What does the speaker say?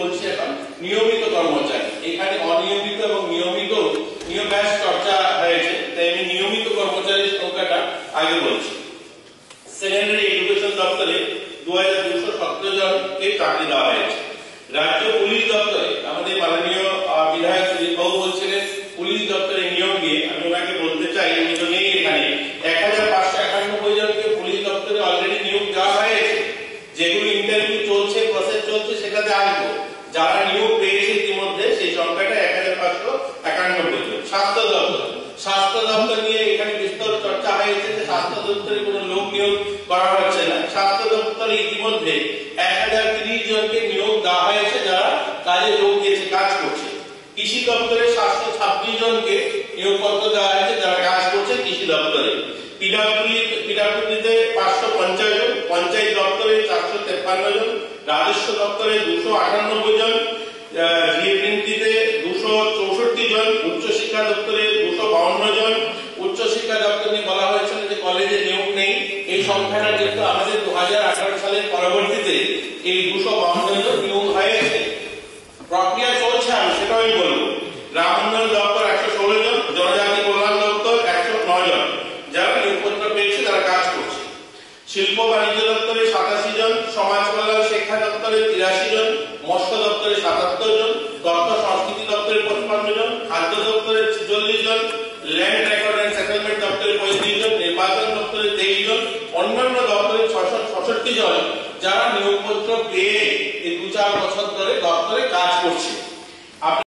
বলছি এখন নিয়মিত কর্মচারী। এখানে অনিয়মিত এবং নিয়মিত নিয়ে বেশ চর্চা হয়েছে, তাই আমি নিয়মিত কর্মচারীর সংখ্যাটা আগে বলছি। সেকেন্ডারি এডুকেশন দপ্তরে 2217 জনকে চাকরি দেওয়া হয়েছে। রাজ্য পুলিশ দপ্তরে আমাদের মাননীয় বিধায়ক সুদীপ বাবু বলছিলেন পুলিশ দপ্তরে নিয়োগ দিয়ে, আমি ওনাকে বলতে চাই উনি তো নেই এখানে, 1591 জনকে পুলিশ দপ্তরে অলরেডি নিয়োগ দেওয়া হয়েছে। যেগুলো ইন্টারভিউ চলছে, প্রসেস চলছে, সেটাতে আসবো। যারা নিয়োগ পেয়েছে ইতিমধ্যে সেই সংখ্যাটা 1591 জন। স্বাস্থ্য দপ্তর নিয়ে এখানে বিস্তর চর্চা হয়েছে যে স্বাস্থ্য দপ্তরে কোনো লোক নিয়োগ করা হচ্ছে না। স্বাস্থ্য দপ্তরে ইতিমধ্যে 1030 জনকে নিয়োগ দেওয়া হয়েছে যারা কাজে যোগ দিয়েছে, কাজ করছে। কৃষি দপ্তরে 726 জনকে নিয়োগপত্র দেওয়া হয়েছে যারা কাজ করছে কৃষি দপ্তরে। পিডব্লিউডিতে 550 জন, পঞ্চায়েত দপ্তরে 453 জন, রাজস্ব দপ্তরে 298 জন, জিএপিতে 264 জন, উচ্চশিক্ষা দপ্তরে 252 জন। উচ্চশিক্ষা দপ্তর নিয়ে বলা হয়েছিল যে কলেজে নিয়োগ নেই, এই সংখ্যাটা কিন্তু আমাদের 2018 সালের পরবর্তীতে এই 252 জন নিয়োগ হয়েছে। প্রক্রিয়া চলছে, আমি সেটাও বলবো। গ্রাম উন্নয়ন দপ্তর 116 জন, জনজাতি কল্যাণ দপ্তর 109 জন যারা নিয়োগপত্র পেয়েছে, তারা কাজ করছে। শিল্প বাণিজ্য দপ্তরে 87 জন, সমাজ কল্যাণ শিক্ষা দপ্তরে 83 জন, মৎস্য দপ্তরে 77 জন, তথ্য সংস্কৃতি দপ্তরে 55 জন, খাদ্য দপ্তরে 40 জন, ল্যান্ড রেকর্ড এন্ড সেটেলমেন্ট দপ্তরে 35 জন, নির্বাচন দপ্তরে 23 জন, অন্যান্য দপ্তরে 666 জন যারা নিয়োগপত্র পেয়ে এই 2-4 বছর ধরে দপ্তরে কাজ করছে।